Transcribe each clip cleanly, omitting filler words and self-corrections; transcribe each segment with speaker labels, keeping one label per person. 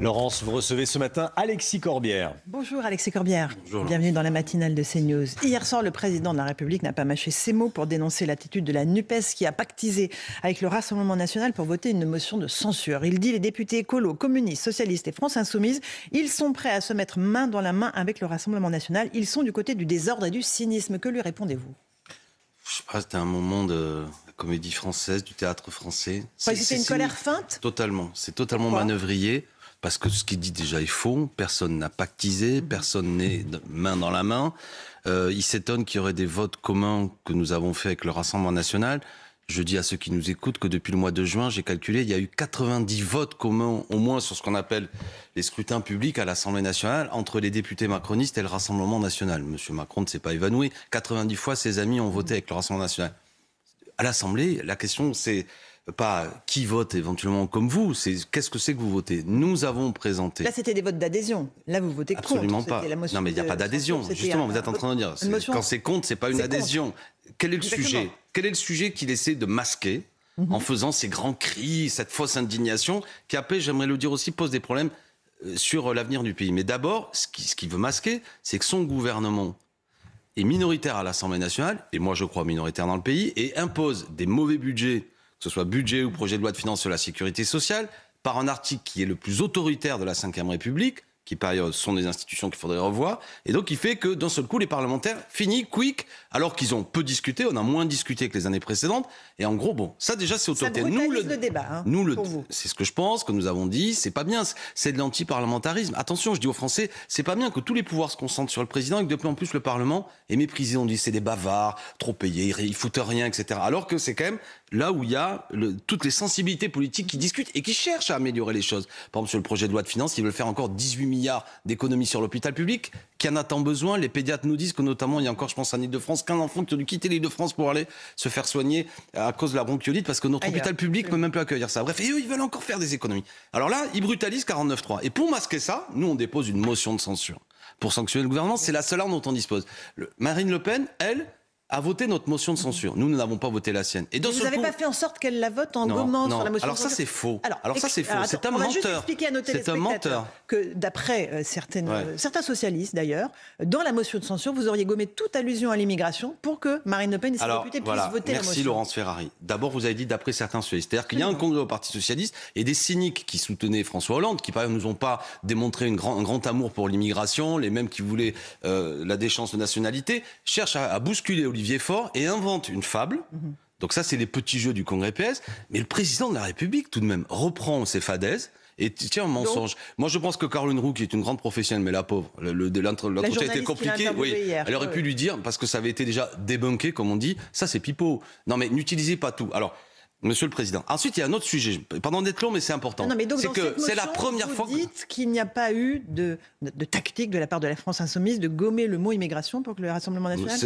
Speaker 1: Laurence, vous recevez ce matin Alexis Corbière.
Speaker 2: Bonjour Alexis Corbière.
Speaker 1: Bonjour.
Speaker 2: Bienvenue dans la matinale de CNews. Hier soir, le président de la République n'a pas mâché ses mots pour dénoncer l'attitude de la NUPES qui a pactisé avec le Rassemblement national pour voter une motion de censure. Il dit les députés écolos, communistes, socialistes et France Insoumise, ils sont prêts à se mettre main dans la main avec le Rassemblement national. Ils sont du côté du désordre et du cynisme. Que lui répondez-vous ?
Speaker 3: Je sais pas, c'était un moment de la comédie française, du théâtre français.
Speaker 2: C'était une colère feinte ?
Speaker 3: Totalement. C'est totalement
Speaker 2: Pourquoi ?
Speaker 3: manœuvrier. Parce que ce qu'il dit déjà est faux, personne n'a pactisé, personne n'est main dans la main. Il s'étonne qu'il y aurait des votes communs que nous avons fait avec le Rassemblement national. Je dis à ceux qui nous écoutent que depuis le mois de juin, j'ai calculé, il y a eu 90 votes communs, au moins sur ce qu'on appelle les scrutins publics à l'Assemblée nationale, entre les députés macronistes et le Rassemblement national. Monsieur Macron ne s'est pas évanoui. 90 fois, ses amis ont voté avec le Rassemblement national. À l'Assemblée, la question, c'est pas qui vote éventuellement comme vous, c'est qu'est-ce que c'est que vous votez. Nous avons présenté...
Speaker 2: Là, c'était des votes d'adhésion. Là, vous votez contre.
Speaker 3: Absolument pas. Non, mais il n'y a pas d'adhésion. Justement, vous êtes en train de dire, quand c'est contre, c'est pas une adhésion. Quel est le sujet ? Quel est le sujet qu'il essaie de masquer en faisant ces grands cris, cette fausse indignation, qui après, j'aimerais le dire aussi, pose des problèmes sur l'avenir du pays. Mais d'abord, ce qu'il veut masquer, c'est que son gouvernement est minoritaire à l'Assemblée nationale, et moi je crois minoritaire dans le pays, et impose des mauvais budgets, que ce soit budget ou projet de loi de finances sur la sécurité sociale, par un article qui est le plus autoritaire de la Ve République, qui par ailleurs sont des institutions qu'il faudrait revoir, et donc il fait que d'un seul coup les parlementaires finissent quick, alors qu'ils ont peu discuté, on a moins discuté que les années précédentes, et en gros, bon, ça déjà c'est autoritaire.
Speaker 2: Ça brutalise le débat, pour vous.
Speaker 3: C'est ce que je pense, que nous avons dit, c'est pas bien, c'est de l'anti-parlementarisme. Attention, je dis aux Français, c'est pas bien que tous les pouvoirs se concentrent sur le président et que de plus en plus le Parlement est méprisé. On dit c'est des bavards, trop payés, ils foutent rien, etc. Alors que c'est quand même là où il y a toutes les sensibilités politiques qui discutent et qui cherchent à améliorer les choses. Par exemple, sur le projet de loi de finances, ils veulent faire encore 18 milliards d'économies sur l'hôpital public. Qui en a tant besoin ? Les pédiatres nous disent que notamment, il y a encore, je pense, en Ile-de-France, qu'un enfant qui a dû quitter l'Île-de-France pour aller se faire soigner à cause de la bronchiolite parce que notre hôpital public ne peut même plus accueillir ça. Bref, et eux, ils veulent encore faire des économies. Alors là, ils brutalisent 49.3. Et pour masquer ça, nous, on dépose une motion de censure. Pour sanctionner le gouvernement, c'est la seule arme dont on dispose. Marine Le Pen, elle, a voté notre motion de censure. Nous n'avons pas voté la sienne. Et
Speaker 2: vous n'avez pas fait en sorte qu'elle la vote en gommant sur la motion
Speaker 3: alors
Speaker 2: de censure.
Speaker 3: Ça, c'est faux. Alors ça, c'est faux. C'est un
Speaker 2: menteur. On va juste
Speaker 3: menteur.
Speaker 2: expliquer à nos téléspectateurs que d'après certains socialistes, d'ailleurs, dans la motion de censure, vous auriez gommé toute allusion à l'immigration pour que Marine Le Pen et ses députés puissent voter la motion.
Speaker 3: Merci Laurence Ferrari. D'abord, vous avez dit d'après certains socialistes. C'est-à-dire qu'il y a un congrès au Parti socialiste et des cyniques qui soutenaient François Hollande, qui par exemple nous ont pas démontré un grand amour pour l'immigration, les mêmes qui voulaient la déchéance de nationalité, cherchent à bousculer Olivier Faure et invente une fable. Donc ça, c'est les petits jeux du Congrès PS. Mais le président de la République, tout de même, reprend ses fadaises et tient un mensonge. Moi, je pense que Caroline Roux, qui est une grande professionnelle, mais la pauvre, l'entretien a été compliqué. Oui, elle aurait pu lui dire, parce que ça avait été déjà débunké, comme on dit, ça c'est pipeau. Non, mais n'utilisez pas tout. Alors, Monsieur le Président. Ensuite, il y a un autre sujet. Pardon d'être long, mais c'est important.
Speaker 2: Non, mais donc,
Speaker 3: c'est que c'est la première fois.
Speaker 2: Vous dites qu'il n'y a pas eu de tactique de la part de la France insoumise de gommer le mot immigration pour que le Rassemblement national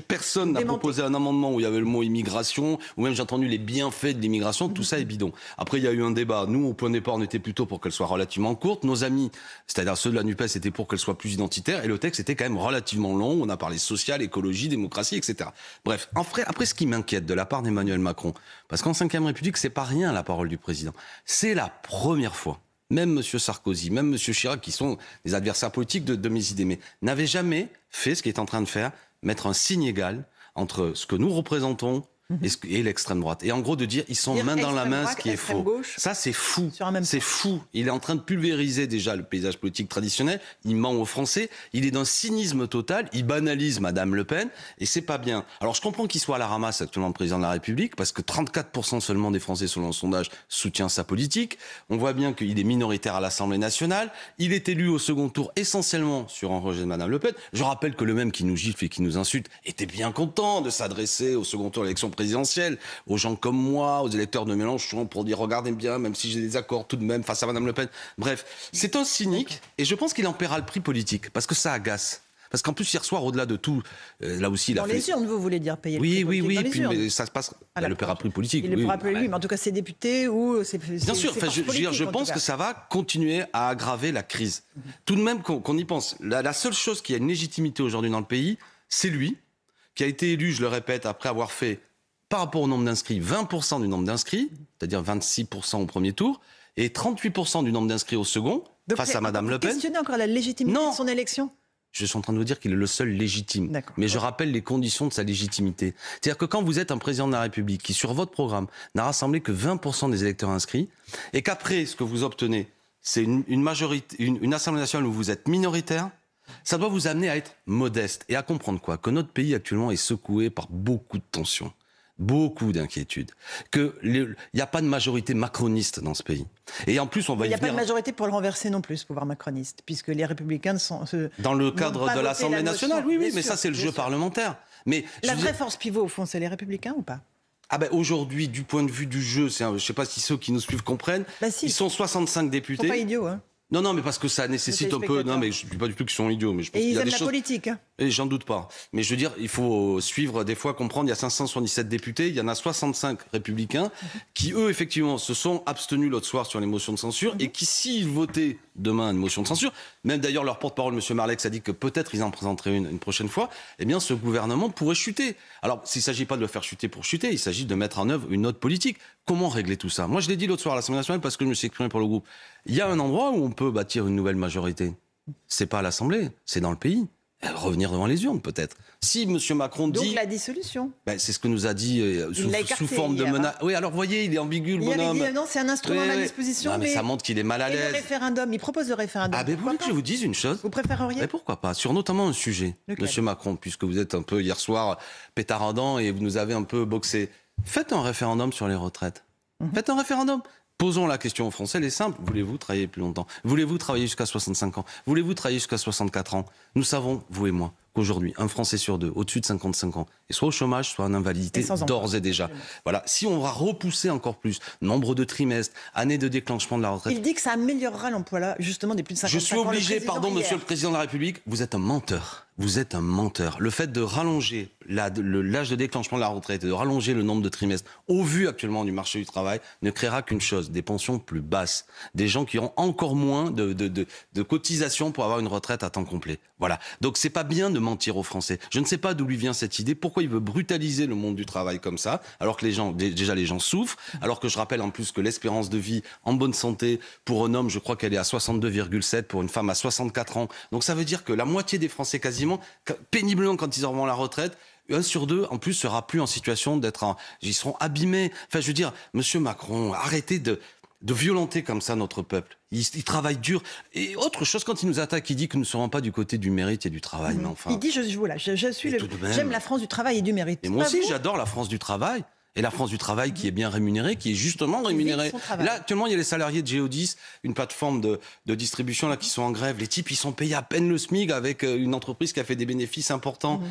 Speaker 3: Personne n'a proposé un amendement où il y avait le mot immigration, ou même j'ai entendu les bienfaits de l'immigration. Tout ça est bidon. Après, il y a eu un débat. Nous, au point de départ, on était plutôt pour qu'elle soit relativement courte. Nos amis, c'est-à-dire ceux de la NUPES, étaient pour qu'elle soit plus identitaire. Et le texte était quand même relativement long. On a parlé social, écologie, démocratie, etc. Bref, après, ce qui m'inquiète de la part d'Emmanuel Macron, parce qu'en Ve République, c'est pas rien la parole du président. C'est la première fois, même M. Sarkozy, même M. Chirac, qui sont des adversaires politiques de mes idées, mais n'avaient jamais fait ce qu'il est en train de faire, mettre un signe égal entre ce que nous représentons et l'extrême droite. Et en gros de dire, ils sont main dans la main, ce qui est faux. Ça, c'est fou. C'est fou. Il est en train de pulvériser déjà le paysage politique traditionnel. Il ment aux Français. Il est d'un cynisme total. Il banalise Madame Le Pen. Et c'est pas bien. Alors, je comprends qu'il soit à la ramasse actuellement le président de la République, parce que 34% seulement des Français, selon le sondage, soutient sa politique. On voit bien qu'il est minoritaire à l'Assemblée nationale. Il est élu au second tour essentiellement sur un rejet de Madame Le Pen. Je rappelle que le même qui nous gifle et qui nous insulte était bien content de s'adresser au second tour de l'élection présidentielle, aux gens comme moi, aux électeurs de Mélenchon, pour dire regardez bien, même si j'ai des accords tout de même face à Madame Le Pen. Bref, c'est un cynique et je pense qu'il en paiera le prix politique parce que ça agace. Parce qu'en plus, hier soir, au-delà de tout, là aussi, il a
Speaker 2: dans
Speaker 3: fait...
Speaker 2: les urnes, vous voulez dire payer le
Speaker 3: prix
Speaker 2: politique dans les urnes.
Speaker 3: Mais ça se passe... le paiera prix politique.
Speaker 2: Il le pourra plus lui, mais en tout cas, ses députés ou ses...
Speaker 3: Bien sûr, je pense que ça va continuer à aggraver la crise. Tout de même qu'on y pense. La seule chose qui a une légitimité aujourd'hui dans le pays, c'est lui, qui a été élu, je le répète, après avoir fait... par rapport au nombre d'inscrits, 20% du nombre d'inscrits, c'est-à-dire 26% au premier tour, et 38% du nombre d'inscrits au second,
Speaker 2: Donc,
Speaker 3: face à Madame Le Pen.
Speaker 2: Vous questionnez encore la légitimité de son élection ?
Speaker 3: Je suis en train de vous dire qu'il est le seul légitime.
Speaker 2: D'accord.
Speaker 3: Mais je rappelle les conditions de sa légitimité. C'est-à-dire que quand vous êtes un président de la République qui, sur votre programme, n'a rassemblé que 20% des électeurs inscrits, et qu'après, ce que vous obtenez, c'est une majorité, une Assemblée nationale où vous êtes minoritaire, ça doit vous amener à être modeste et à comprendre quoi ? Que notre pays actuellement est secoué par beaucoup de tensions. Beaucoup d'inquiétudes, qu'il n'y a pas de majorité macroniste dans ce pays. Et en plus, on va
Speaker 2: Il n'y a
Speaker 3: venir...
Speaker 2: pas de majorité pour le renverser non plus, ce pouvoir macroniste, puisque les Républicains
Speaker 3: Dans le cadre de l'Assemblée nationale, oui, mais ça c'est le jeu parlementaire. Mais
Speaker 2: la vraie force pivot, au fond, c'est les Républicains ou pas ?
Speaker 3: Aujourd'hui, du point de vue du jeu, je ne sais pas si ceux qui nous suivent comprennent, ils sont 65 députés.
Speaker 2: Ils sont pas idiots, hein.
Speaker 3: Non, mais parce que ça nécessite un peu... Non, mais je ne dis pas du tout qu'ils sont idiots. Mais je pense
Speaker 2: et
Speaker 3: qu'il
Speaker 2: ils
Speaker 3: y a
Speaker 2: aiment
Speaker 3: des
Speaker 2: la
Speaker 3: choses...
Speaker 2: politique. Hein.
Speaker 3: Et j'en doute pas. Mais je veux dire, il faut suivre, des fois, comprendre, il y a 577 députés, il y en a 65 républicains, qui, eux, effectivement, se sont abstenus l'autre soir sur les motions de censure, et qui, s'ils votaient demain une motion de censure, même d'ailleurs leur porte-parole, M. Marlex, a dit que peut-être ils en présenteraient une prochaine fois, eh bien, ce gouvernement pourrait chuter. Alors, s'il ne s'agit pas de le faire chuter pour chuter, il s'agit de mettre en œuvre une autre politique. Comment régler tout ça ? Moi, je l'ai dit l'autre soir à l'Assemblée nationale parce que je me suis exprimé pour le groupe. Il y a un endroit où on peut bâtir une nouvelle majorité. C'est pas à l'Assemblée, c'est dans le pays. Revenir devant les urnes, peut-être. Si M. Macron dit...
Speaker 2: Donc la dissolution.
Speaker 3: C'est ce que nous a dit sous forme de menace. Oui, alors voyez, il est ambigu, le bonhomme.
Speaker 2: Il avait dit, non, c'est un instrument à ma disposition.
Speaker 3: Non, mais ça montre qu'il est mal à l'aise.
Speaker 2: Et le référendum, il propose le référendum.
Speaker 3: Vous voulez que je vous dise une chose ?
Speaker 2: Vous préféreriez ?
Speaker 3: Mais pourquoi pas ? Sur notamment un sujet, M. Macron, puisque vous êtes un peu hier soir pétardant et vous nous avez un peu boxé. Faites un référendum sur les retraites. Faites un référendum. Posons la question aux Français, elle est simple. Voulez-vous travailler plus longtemps ? Voulez-vous travailler jusqu'à 65 ans ? Voulez-vous travailler jusqu'à 64 ans ? Nous savons, vous et moi, qu'aujourd'hui, un Français sur deux, au-dessus de 55 ans, est soit au chômage, soit en invalidité, d'ores et déjà. Voilà. Si on va repousser encore plus, nombre de trimestres, années de déclenchement de la retraite...
Speaker 2: Il dit que ça améliorera l'emploi, là, justement, des plus de 55 ans.
Speaker 3: Je suis obligé, pardon, Monsieur le Président de la République, vous êtes un menteur. Vous êtes un menteur. Le fait de rallonger l'âge de déclenchement de la retraite et de rallonger le nombre de trimestres, au vu actuellement du marché du travail, ne créera qu'une chose, des pensions plus basses. Des gens qui auront encore moins de cotisations pour avoir une retraite à temps complet. Voilà. Donc c'est pas bien de mentir aux Français. Je ne sais pas d'où lui vient cette idée, pourquoi il veut brutaliser le monde du travail comme ça, alors que les gens souffrent, alors que je rappelle en plus que l'espérance de vie en bonne santé pour un homme, je crois qu'elle est à 62,7, pour une femme à 64 ans. Donc ça veut dire que la moitié des Français quasiment, péniblement quand ils auront la retraite, 1 sur 2, en plus, sera plus en situation ils seront abîmés. Enfin, je veux dire, Monsieur Macron, arrêtez de violenter comme ça notre peuple. Il travaille dur. Et autre chose, quand il nous attaque, il dit que nous ne serons pas du côté du mérite et du travail. Mais enfin,
Speaker 2: il dit, j'aime la France du travail et du mérite.
Speaker 3: Et moi aussi, j'adore la France du travail. Et la France du travail qui est bien rémunérée, qui est justement rémunérée. Là, actuellement, il y a les salariés de Géodis, une plateforme de distribution là, qui sont en grève. Les types, ils sont payés à peine le SMIC avec une entreprise qui a fait des bénéfices importants.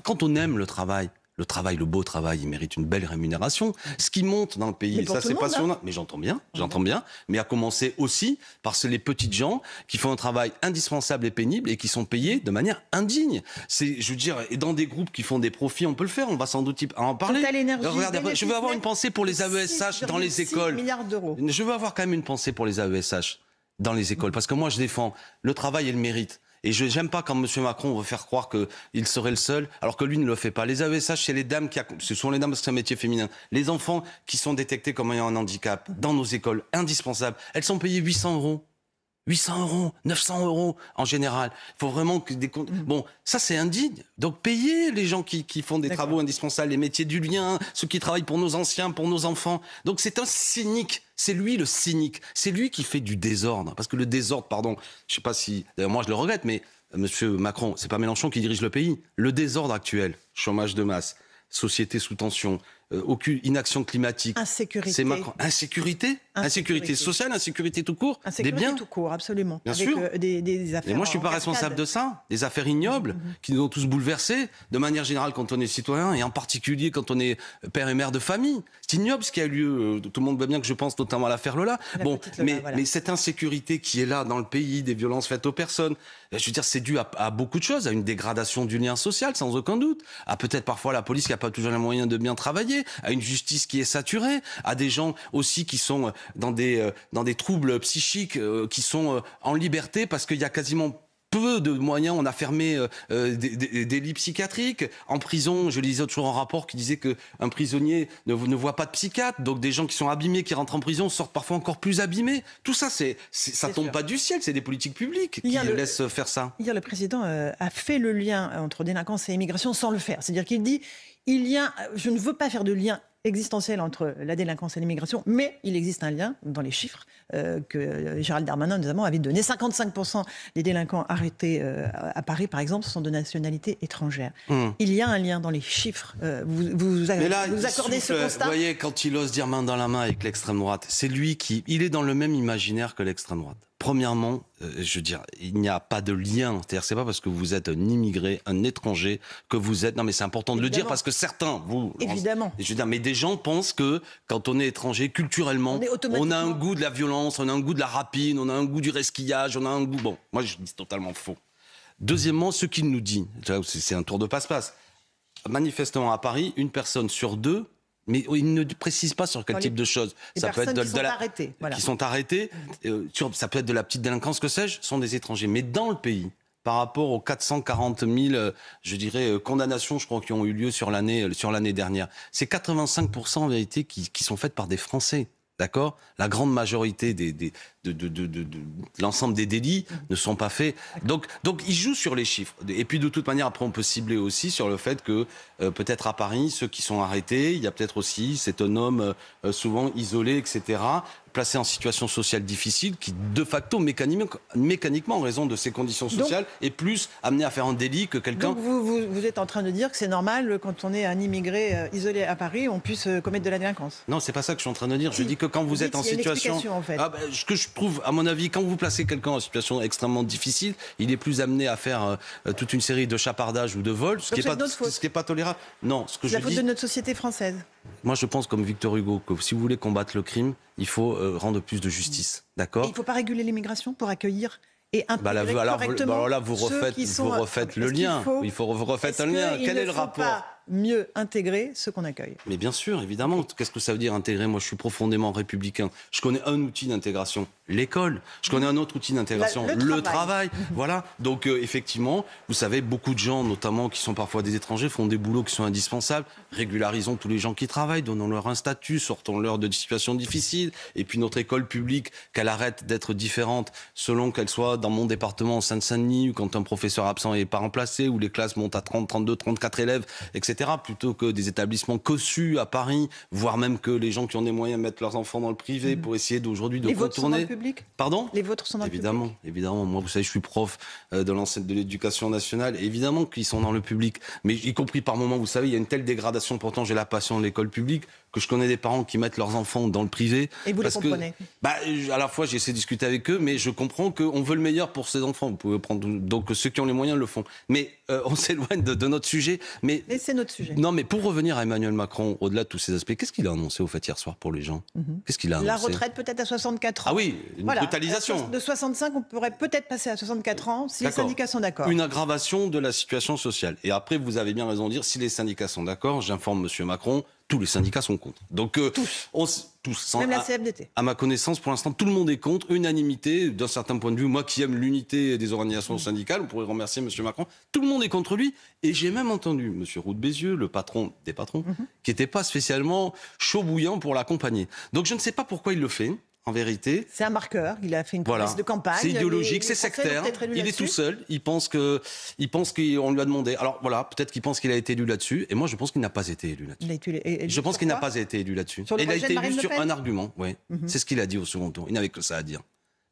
Speaker 3: Quand on aime le travail, le beau travail, il mérite une belle rémunération. Ce qui monte dans le pays, ça c'est passionnant. Mais j'entends bien. Mais à commencer aussi par les petites gens qui font un travail indispensable et pénible et qui sont payés de manière indigne. Je veux dire, et dans des groupes qui font des profits, on peut le faire. On va sans doute en parler. Regardez, je veux avoir une pensée pour les AESH dans les écoles.
Speaker 2: Milliards d'euros.
Speaker 3: Je veux avoir quand même une pensée pour les AESH dans les écoles, parce que moi je défends le travail et le mérite. Et je n'aime pas quand M. Macron veut faire croire qu'il serait le seul, alors que lui ne le fait pas. Les AESH, c'est les dames ce sont les dames parce que c'est un métier féminin. Les enfants qui sont détectés comme ayant un handicap dans nos écoles, indispensables, elles sont payées 800 euros. 800 euros, 900 euros en général. Il faut vraiment que des comptes. Bon, ça c'est indigne. Donc payez les gens qui font des travaux indispensables, les métiers du lien, ceux qui travaillent pour nos anciens, pour nos enfants. Donc c'est un cynique. C'est lui le cynique. C'est lui qui fait du désordre. Parce que le désordre, pardon, je sais pas si, d'ailleurs moi je le regrette, mais Monsieur Macron, c'est pas Mélenchon qui dirige le pays. Le désordre actuel, chômage de masse, société sous tension, aucune inaction climatique.
Speaker 2: Insécurité.
Speaker 3: C'est Macron. Insécurité sociale, insécurité tout court.
Speaker 2: Insécurité
Speaker 3: des biens.
Speaker 2: tout court, absolument.
Speaker 3: Bien
Speaker 2: avec,
Speaker 3: sûr.
Speaker 2: Des affaires.
Speaker 3: Mais moi, je suis pas responsable de ça. Des affaires ignobles qui nous ont tous bouleversés, de manière générale quand on est citoyen et en particulier quand on est père et mère de famille. C'est ignoble ce qui a eu lieu. Tout le monde voit bien que je pense notamment à l'affaire Lola. Mais cette insécurité qui est là dans le pays, des violences faites aux personnes, je veux dire, c'est dû à beaucoup de choses, à une dégradation du lien social, sans aucun doute, à peut-être parfois la police qui n'a pas toujours les moyens de bien travailler, à une justice qui est saturée, à des gens aussi qui sont dans des troubles psychiques, qui sont en liberté parce qu'il y a quasiment peu de moyens, on a fermé des lits psychiatriques. En prison, je lisais toujours un rapport qui disait qu'un prisonnier ne voit pas de psychiatre, donc des gens qui sont abîmés, qui rentrent en prison, sortent parfois encore plus abîmés. Tout ça, ça tombe pas du ciel, c'est des politiques publiques qui laissent faire ça.
Speaker 2: Hier, le président a fait le lien entre délinquance et immigration sans le faire. C'est-à-dire qu'il dit, je ne veux pas faire de lien existentiel entre la délinquance et l'immigration, mais il existe un lien dans les chiffres que Gérald Darmanin notamment avait donné. 55% des délinquants arrêtés à Paris, par exemple, sont de nationalité étrangère. Il y a un lien dans les chiffres. Vous accordez ce constat ?
Speaker 3: Vous voyez, quand il ose dire main dans la main avec l'extrême droite, c'est lui il est dans le même imaginaire que l'extrême droite. Premièrement, je veux dire, il n'y a pas de lien. C'est-à-dire, c'est pas parce que vous êtes un immigré, un étranger, que vous êtes... Non, mais c'est important de le dire parce que certains,
Speaker 2: Évidemment.
Speaker 3: Je veux dire, mais des gens pensent que quand on est étranger, culturellement, on a un goût de la violence, on a un goût de la rapine, on a un goût du resquillage, on a un goût... Bon, moi, je dis c'est totalement faux. Deuxièmement, ce qu'il nous dit, c'est un tour de passe-passe. Manifestement, à Paris, une personne sur deux... Mais il ne précise pas sur quel type de choses.
Speaker 2: Ça peut être
Speaker 3: qui sont arrêtés. Ça peut être de la petite délinquance, que sais-je, sont des étrangers. Mais dans le pays, par rapport aux 440 000, je dirais, condamnations, je crois, qui ont eu lieu sur l'année dernière, c'est 85% en vérité qui sont faites par des Français. D'accord ? La grande majorité de l'ensemble des délits ne sont pas faits. Donc, ils jouent sur les chiffres. Et puis, de toute manière, après, on peut cibler aussi sur le fait que, peut-être à Paris, ceux qui sont arrêtés, il y a peut-être aussi, c'est un homme souvent isolé, etc., placé en situation sociale difficile, qui, de facto, mécaniquement, en raison de ses conditions sociales, est plus amené à faire un délit que quelqu'un...
Speaker 2: Donc, vous êtes en train de dire que c'est normal, quand on est un immigré isolé à Paris, on puisse commettre de la délinquance ?
Speaker 3: Non, c'est pas ça que je suis en train de dire. Je dis que quand vous êtes en situation...
Speaker 2: En fait.
Speaker 3: Ce que je trouve, à mon avis, quand vous placez quelqu'un en situation extrêmement difficile, il est plus amené à faire toute une série de chapardages ou de vols, ce qui est pas tolérable. Non, ce que je dis...
Speaker 2: C'est la faute de notre société française.
Speaker 3: Moi, je pense, comme Victor Hugo, que si vous voulez combattre le crime, il faut rendre plus de justice. D'accord ?
Speaker 2: Il ne faut pas réguler l'immigration pour accueillir et intégrer correctement
Speaker 3: alors là, vous refaites le lien. Il faut refaire un lien. Quel est le rapport ?
Speaker 2: Pas mieux intégrer ceux qu'on accueille.
Speaker 3: Mais bien sûr, évidemment. Qu'est-ce que ça veut dire intégrer ? Moi, je suis profondément républicain. Je connais un outil d'intégration, l'école. Je connais un autre outil d'intégration, le travail. Voilà. Donc, effectivement, vous savez, beaucoup de gens, notamment qui sont parfois des étrangers, font des boulots qui sont indispensables. Régularisons tous les gens qui travaillent, donnons-leur un statut, sortons-leur de situations difficiles. Et puis, notre école publique, qu'elle arrête d'être différente selon qu'elle soit dans mon département, en Seine-Saint-Denis, ou quand un professeur absent n'est pas remplacé, où les classes montent à 30, 32, 34 élèves, etc., plutôt que des établissements cossus à Paris, voire même que les gens qui ont des moyens mettent leurs enfants dans le privé pour essayer d'aujourd'hui de contourner.
Speaker 2: Les vôtres sont dans le public ?
Speaker 3: Pardon ?
Speaker 2: Les vôtres sont dans le public ?
Speaker 3: Évidemment. Moi, vous savez, je suis prof de l'éducation nationale. Évidemment qu'ils sont dans le public. Mais y compris par moments, vous savez, il y a une telle dégradation. Pourtant, j'ai la passion de l'école publique, que je connais des parents qui mettent leurs enfants dans le privé.
Speaker 2: Et vous les comprenez ?
Speaker 3: À la fois, j'essaie de discuter avec eux, mais je comprends qu'on veut le meilleur pour ses enfants. Vous pouvez prendre, donc ceux qui ont les moyens le font. Mais on s'éloigne de notre sujet. Mais
Speaker 2: c'est notre sujet.
Speaker 3: Non, mais pour revenir à Emmanuel Macron, au-delà de tous ces aspects, qu'est-ce qu'il a annoncé au fait hier soir pour les gens ? Qu'est-ce qu'il a annoncé ?
Speaker 2: La retraite peut-être à 64 ans.
Speaker 3: Ah oui, une brutalisation.
Speaker 2: De 65, on pourrait peut-être passer à 64 ans si les syndicats sont d'accord.
Speaker 3: Une aggravation de la situation sociale. Et après, vous avez bien raison de dire, si les syndicats sont d'accord, j'informe M. Macron, tous les syndicats sont contre. Donc, tous.
Speaker 2: Même la CFDT.
Speaker 3: À ma connaissance, pour l'instant, tout le monde est contre. Unanimité, d'un certain point de vue. Moi qui aime l'unité des organisations syndicales, on pourrait remercier M. Macron. Tout le monde est contre lui. Et j'ai même entendu M. Roux de Bézieux, le patron des patrons, qui n'était pas spécialement chaud bouillant pour l'accompagner. Donc, je ne sais pas pourquoi il le fait. En vérité,
Speaker 2: c'est un marqueur. Il a fait une promesse de campagne.
Speaker 3: C'est idéologique, c'est sectaire. Il est tout seul. Il pense qu'on lui a demandé. Alors voilà, peut-être qu'il pense qu'il a été élu là-dessus. Et moi, je pense qu'il n'a pas été élu là-dessus. Je pense qu'il n'a pas été élu là-dessus.
Speaker 2: Il
Speaker 3: a été élu sur un argument. Oui, c'est ce qu'il a dit au second tour. Il n'avait que ça à dire.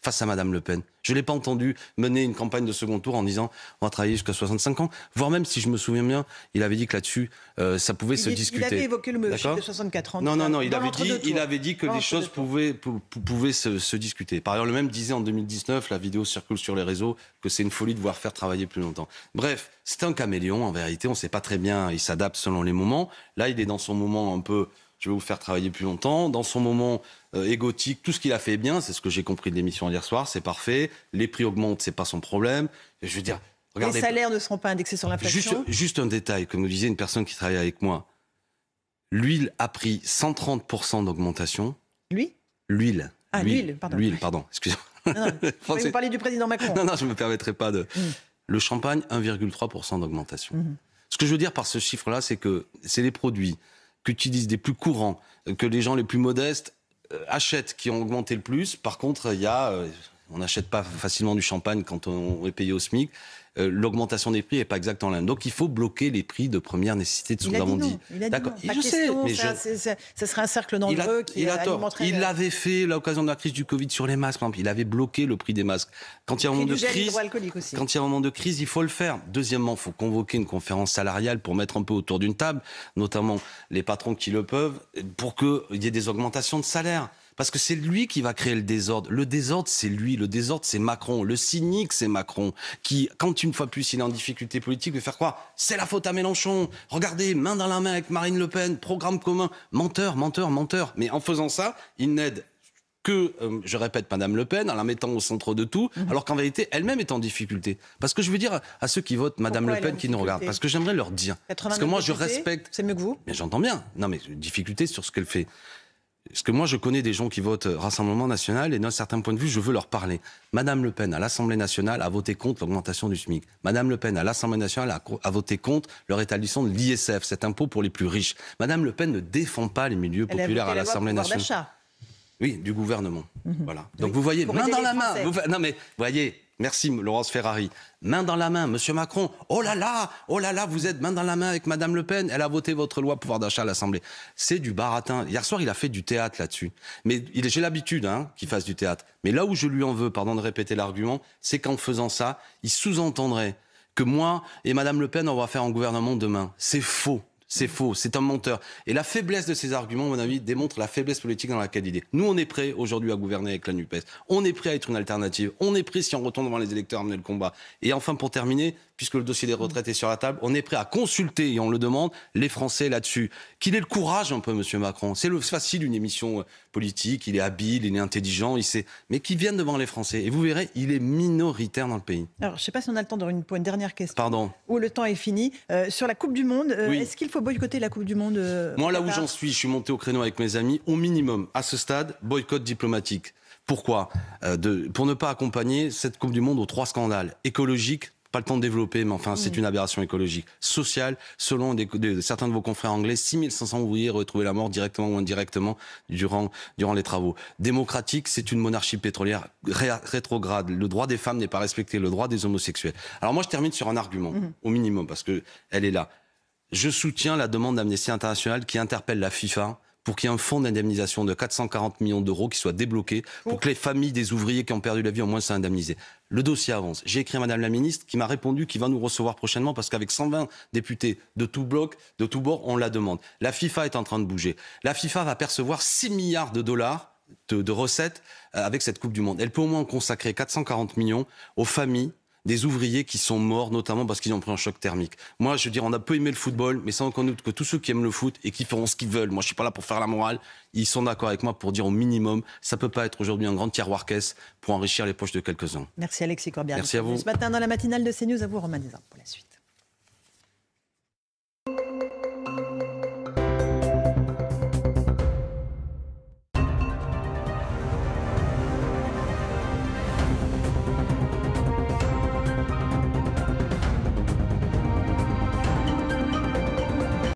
Speaker 3: Face à Madame Le Pen. Je ne l'ai pas entendu mener une campagne de second tour en disant on va travailler jusqu'à 65 ans. Voire même, si je me souviens bien, il avait dit que là-dessus, ça pouvait se discuter. Il
Speaker 2: avait évoqué le chiffre de 64 ans.
Speaker 3: Non, il avait dit que les choses pouvaient se discuter. Par ailleurs, le même disait en 2019, la vidéo circule sur les réseaux, que c'est une folie de voir faire travailler plus longtemps. Bref, c'est un caméléon, en vérité. On ne sait pas très bien, il s'adapte selon les moments. Là, il est dans son moment un peu... Je vais vous faire travailler plus longtemps. Dans son moment égotique, tout ce qu'il a fait est bien, c'est ce que j'ai compris de l'émission hier soir, c'est parfait. Les prix augmentent, c'est pas son problème. Je veux dire, regardez.
Speaker 2: Les salaires ne seront pas indexés sur l'inflation.
Speaker 3: Juste un détail, comme nous disait une personne qui travaillait avec moi. L'huile a pris 130% d'augmentation.
Speaker 2: L'huile,
Speaker 3: pardon. L'huile, pardon, excusez-moi.
Speaker 2: Vous parlez du président Macron.
Speaker 3: Non, je ne me permettrai pas de... Le champagne, 1,3% d'augmentation. Ce que je veux dire par ce chiffre-là, c'est que c'est les produits qu'utilisent les plus courants, que les gens les plus modestes achètent, qui ont augmenté le plus. Par contre, on n'achète pas facilement du champagne quand on est payé au SMIC. L'augmentation des prix n'est pas exactement la même. Donc il faut bloquer les prix de première nécessité, de ce que nous avons dit.
Speaker 2: D'accord. Je sais, mais ça serait un cercle dangereux qui alimenterait...
Speaker 3: Il l'avait fait à l'occasion de la crise du Covid sur les masques, par exemple. Il avait bloqué le prix des masques. Quand il y a un moment de crise, il faut le faire. Deuxièmement, il faut convoquer une conférence salariale pour mettre un peu autour d'une table, notamment les patrons qui le peuvent, pour qu'il y ait des augmentations de salaire. Parce que c'est lui qui va créer le désordre. Le désordre, c'est lui. Le désordre, c'est Macron. Le cynique, c'est Macron. Qui, quand une fois plus, il est en difficulté politique, veut faire croire c'est la faute à Mélenchon. Regardez, main dans la main avec Marine Le Pen, programme commun. Menteur, menteur, menteur. Mais en faisant ça, il n'aide que, je répète, Madame Le Pen, en la mettant au centre de tout, alors qu'en vérité, elle-même est en difficulté. Parce que je veux dire à ceux qui votent Madame Le Pen, qui nous regardent, parce que j'aimerais leur dire, parce que moi je respecte...
Speaker 2: C'est mieux que vous.
Speaker 3: Mais j'entends bien. Non mais difficulté sur ce qu'elle fait. Parce que moi, je connais des gens qui votent Rassemblement National et d'un certain point de vue, je veux leur parler. Madame Le Pen, à l'Assemblée nationale, a voté contre l'augmentation du SMIC. Madame Le Pen, à l'Assemblée nationale, a voté contre le rétablissement de l'ISF, cet impôt pour les plus riches. Madame Le Pen ne défend pas les milieux populaires à l'Assemblée nationale. Oui, du gouvernement. Voilà. Donc vous voyez, main dans la main. Non mais, voyez... Merci Laurence Ferrari. Main dans la main, Monsieur Macron. Oh là là, vous êtes main dans la main avec Madame Le Pen. Elle a voté votre loi pouvoir d'achat à l'Assemblée. C'est du baratin. Hier soir, il a fait du théâtre là-dessus. Mais j'ai l'habitude qu'il fasse du théâtre. Mais là où je lui en veux, pardon de répéter l'argument, c'est qu'en faisant ça, il sous-entendrait que moi et Madame Le Pen, on va faire un gouvernement demain. C'est faux. C'est faux, c'est un menteur. Et la faiblesse de ces arguments, à mon avis, démontre la faiblesse politique dans laquelle il est. Nous, on est prêts aujourd'hui à gouverner avec la NUPES. On est prêts à être une alternative. On est prêts, si on retourne devant les électeurs, à mener le combat. Et enfin, pour terminer, puisque le dossier des retraites est sur la table, on est prêt à consulter, et on le demande, les Français là-dessus. Qu'il ait le courage un peu, Monsieur Macron. C'est facile, une émission politique, il est habile, il est intelligent, il sait... Mais qu'il vienne devant les Français. Et vous verrez, il est minoritaire dans le pays.
Speaker 2: Alors, je ne sais pas si on a le temps pour une dernière question.
Speaker 3: Pardon.
Speaker 2: Où le temps est fini. Sur la Coupe du Monde, oui. Est-ce qu'il faut boycotter la Coupe du Monde
Speaker 3: Moi, là où j'en suis, je suis monté au créneau avec mes amis. Au minimum, à ce stade, boycott diplomatique. Pourquoi pour ne pas accompagner cette Coupe du Monde aux 3 scandales écologiques. Pas le temps de développer, mais enfin, c'est une aberration écologique. Sociale, selon certains de vos confrères anglais, 6500 ouvriers retrouvé la mort directement ou indirectement durant les travaux. Démocratique, c'est une monarchie pétrolière rétrograde. Le droit des femmes n'est pas respecté, le droit des homosexuels. Alors moi, je termine sur un argument, au minimum, parce que elle est là. Je soutiens la demande d'Amnesty International qui interpelle la FIFA pour qu'il y ait un fonds d'indemnisation de 440 millions d'euros qui soit débloqué pour que les familles des ouvriers qui ont perdu la vie au moins soient indemnisées. Le dossier avance. J'ai écrit à Madame la Ministre qui m'a répondu qu'il va nous recevoir prochainement parce qu'avec 120 députés de tout bloc, de tout bord, on la demande. La FIFA est en train de bouger. La FIFA va percevoir 6 milliards de dollars de recettes avec cette Coupe du Monde. Elle peut au moins consacrer 440 millions aux familles des ouvriers qui sont morts, notamment parce qu'ils ont pris un choc thermique. Moi, je veux dire, on a peu aimé le football, mais sans aucun doute que tous ceux qui aiment le foot et qui feront ce qu'ils veulent, moi je suis pas là pour faire la morale, ils sont d'accord avec moi pour dire au minimum, ça peut pas être aujourd'hui un grand tiroir caisse pour enrichir les poches de quelques-uns.
Speaker 2: Merci Alexis Corbière.
Speaker 3: Merci à vous.
Speaker 2: Ce matin dans la matinale de CNews, à vous Romain Desarmes.